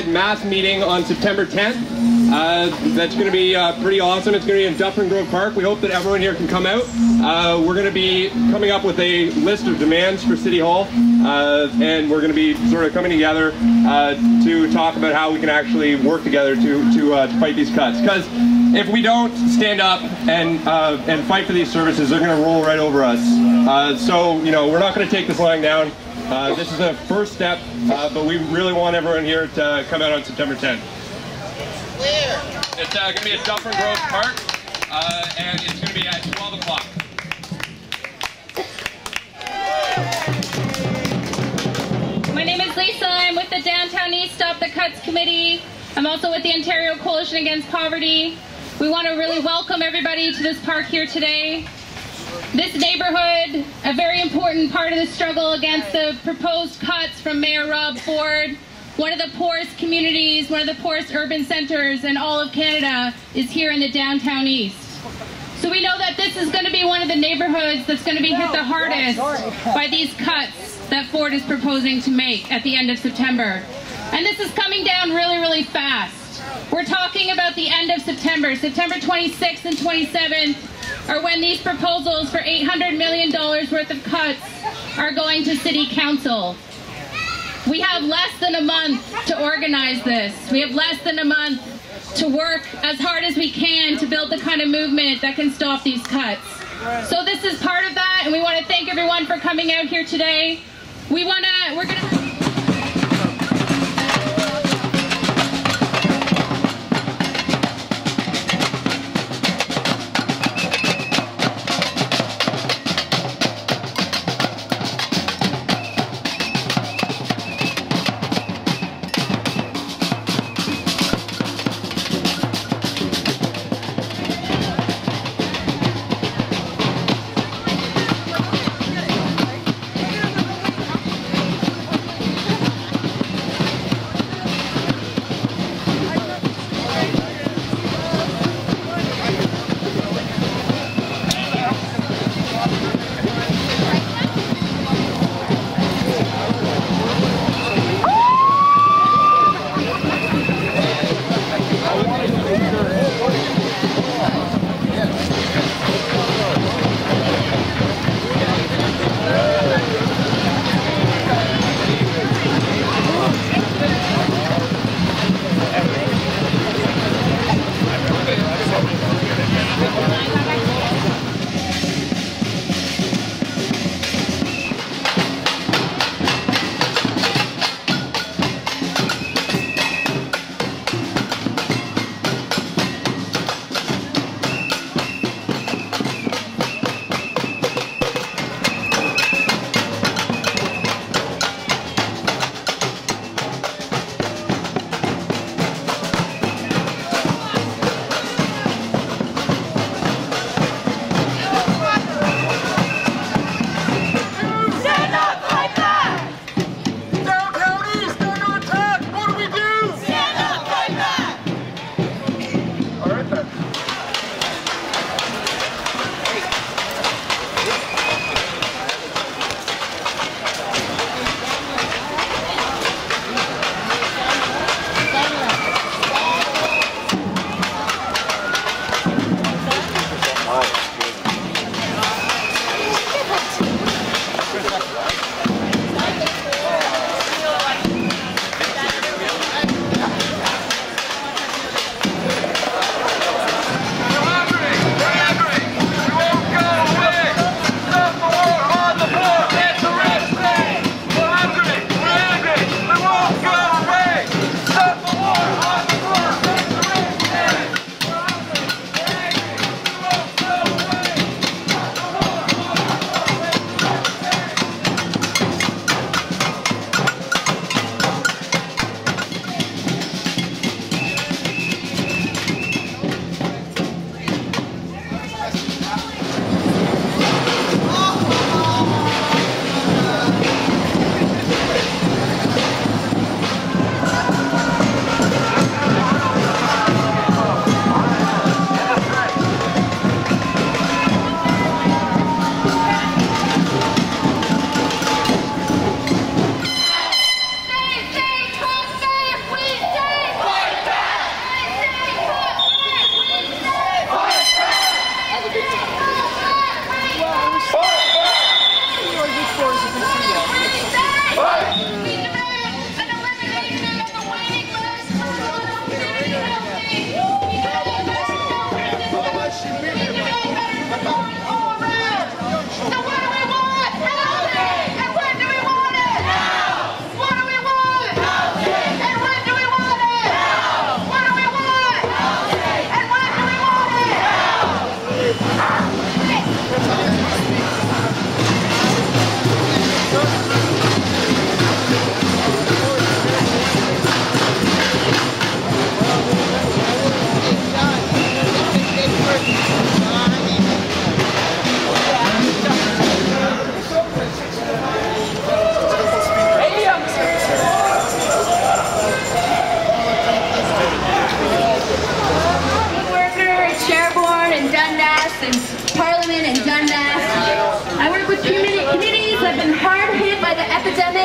Mass meeting on September 10th. That's going to be pretty awesome. It's going to be in Dufferin Grove Park. We hope that everyone here can come out. We're going to be coming up with a list of demands for City Hall, and we're going to be sort of coming together to talk about how we can actually work together to fight these cuts. Because if we don't stand up and fight for these services, they're going to roll right over us. So, you know, we're not going to take this lying down. This is a first step, but we really want everyone here to come out on September 10th. Where? It's going to be at Dufferin Grove Park, and it's going to be at 12 o'clock. My name is Lisa. I'm with the Downtown East Stop the Cuts Committee. I'm also with the Ontario Coalition Against Poverty. We want to really welcome everybody to this park here today. This neighborhood, a very important part of the struggle against the proposed cuts from Mayor Rob Ford, one of the poorest communities, one of the poorest urban centers in all of Canada, is here in the Downtown East. So we know that this is going to be one of the neighborhoods that's going to be hit the hardest by these cuts that Ford is proposing to make at the end of September. And this is coming down really, really fast. We're talking about the end of September. September 26th and 27th are when these proposals for $800 million worth of cuts are going to City Council. We have less than a month to organize this. We have less than a month to work as hard as we can to build the kind of movement that can stop these cuts. So this is part of that, and we want to thank everyone for coming out here today. We're going to...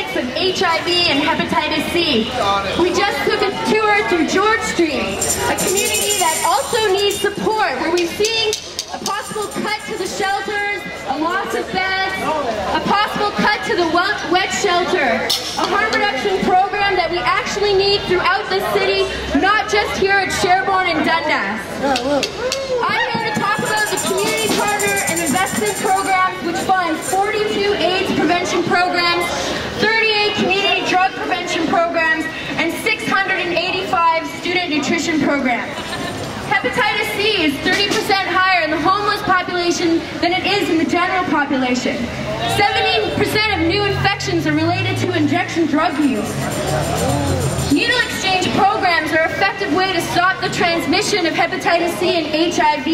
epidemics of HIV and hepatitis C. We just took a tour through George Street, a community that also needs support, where we've seen a possible cut to the shelters, a loss of beds, a possible cut to the wet shelter, a harm reduction program that we actually need throughout the city, not just here at Sherbourne and Dundas. I'm here to talk about the community partner and investment programs, which funds 42 AIDS prevention programs, 38 community drug prevention programs, and 685 student nutrition programs. Hepatitis C is 30% higher in the homeless population than it is in the general population. 70% of new infections are related to injection drug use. Needle exchange programs are an effective way to stop the transmission of hepatitis C and HIV.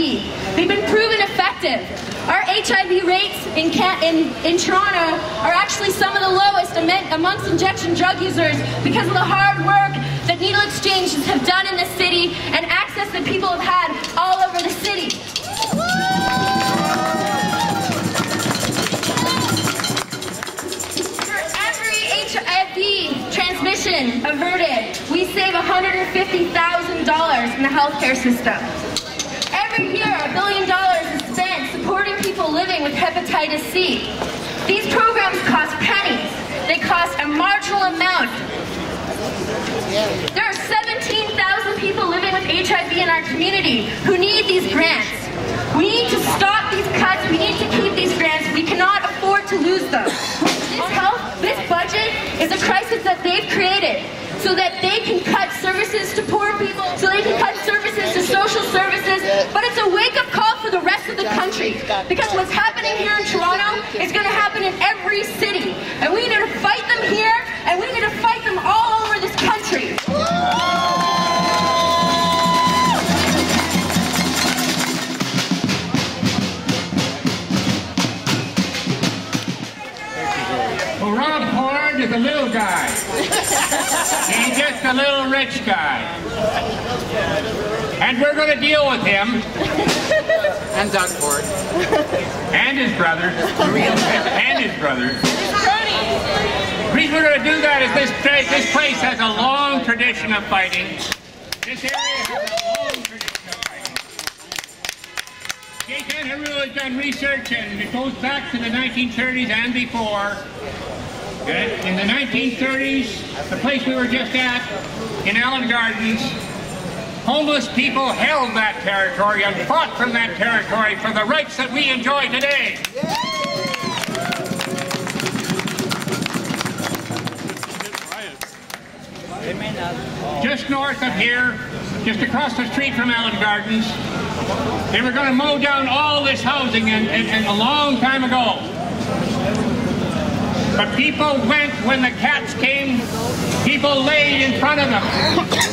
They've been proven effective. Our HIV rates in Toronto are actually some of the lowest amongst injection drug users because of the hard work that needle exchanges have done in the city and access that people have had all over the city. For every HIV transmission averted, we save $150,000 in the healthcare system. Every year, $1 billion is spent supporting people living with hepatitis C. These programs cost pennies. They cost a marginal amount. There are 17,000 people living with HIV in our community who need these grants. We need to stop these cuts. We need to keep these grants. We cannot afford to lose them. This budget is a crisis that they've created so that they can cut services to poor people, so they can cut services to social services, but it's a wake-up call for the rest of the country. Because what's happening here in Toronto is going to happen in every city. And we need to fight them here, and we need to fight them all over this country. Well, Rob Ford is a little guy. He's just a little rich guy. And we're going to deal with him. And Doug Ford. And his brother. And his brother. The reason we're going to do that is this place has a long tradition of fighting. This area has a long tradition of fighting. Jake Anharu has done research, and it goes back to the 1930s and before. In the 1930s, the place we were just at, in Allen Gardens, homeless people held that territory and fought from that territory for the rights that we enjoy today. Just north of here, just across the street from Allen Gardens, they were going to mow down all this housing and a long time ago. But people went when the cats came, people laid in front of them,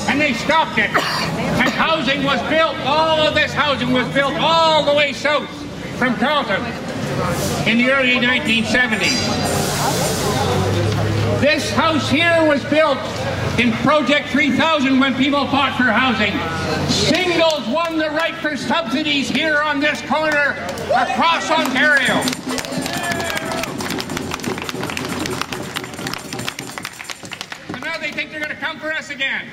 and they stopped it. And housing was built, all of this housing was built all the way south from Carleton in the early 1970s. This house here was built in Project 3000 when people fought for housing. Singles won the right for subsidies here on this corner across Ontario. They think they're going to come for us again.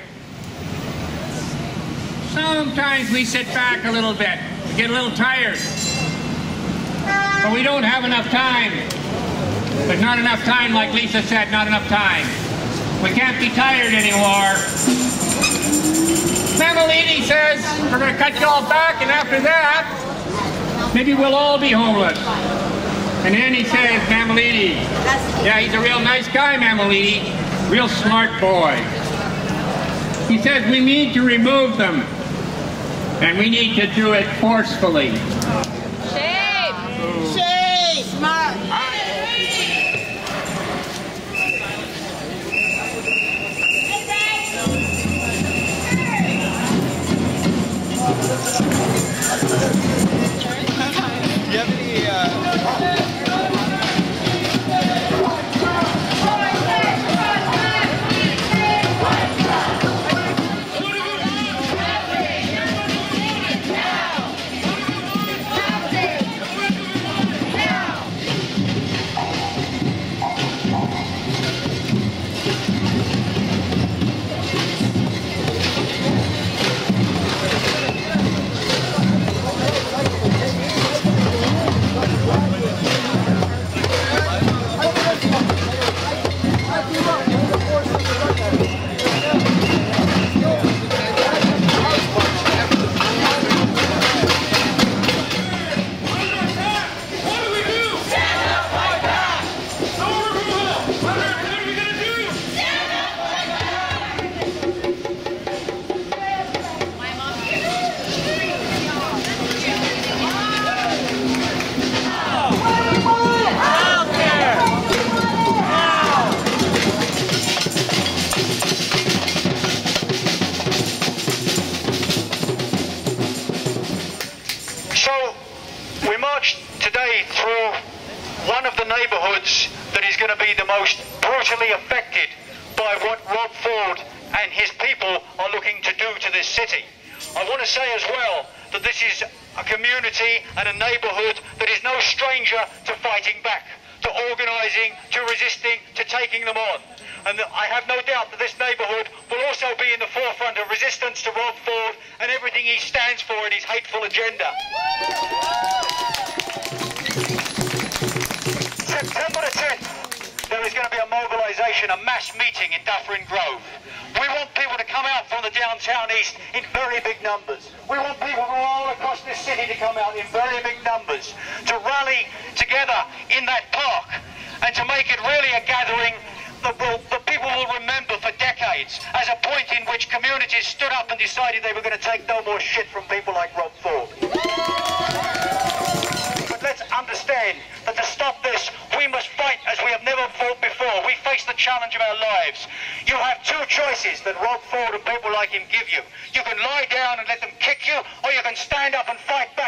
Sometimes we sit back a little bit, we get a little tired, but we don't have enough time. There's not enough time, like Lisa said, not enough time. We can't be tired anymore. Mamalini says we're going to cut you all back, and after that, maybe we'll all be homeless. And then he says, Mamalini, yeah, he's a real nice guy, Mamalini. Real smart boy. He says we need to remove them, and we need to do it forcefully. Shame! Shame! Smart! Do you have any one of the neighbourhoods that is going to be the most brutally affected by what Rob Ford and his people are looking to do to this city. I want to say as well that this is a community and a neighbourhood that is no stranger to fighting back, to organising, to resisting, to taking them on. And I have no doubt that this neighbourhood will also be in the forefront of resistance to Rob Ford and everything he stands for in his hateful agenda. September the 10th, there is going to be a mobilisation, a mass meeting in Dufferin Grove. We want people to come out from the downtown east in very big numbers. We want people from all across this city to come out in very big numbers, to rally together in that park and to make it really a gathering that people will remember for decades as a point in which communities stood up and decided they were going to take no more shit from people like Rob Ford. But let's understand that to stop this, we must fight as we have never fought before. We face the challenge of our lives. You have two choices that Rob Ford and people like him give you. You can lie down and let them kick you, or you can stand up and fight back.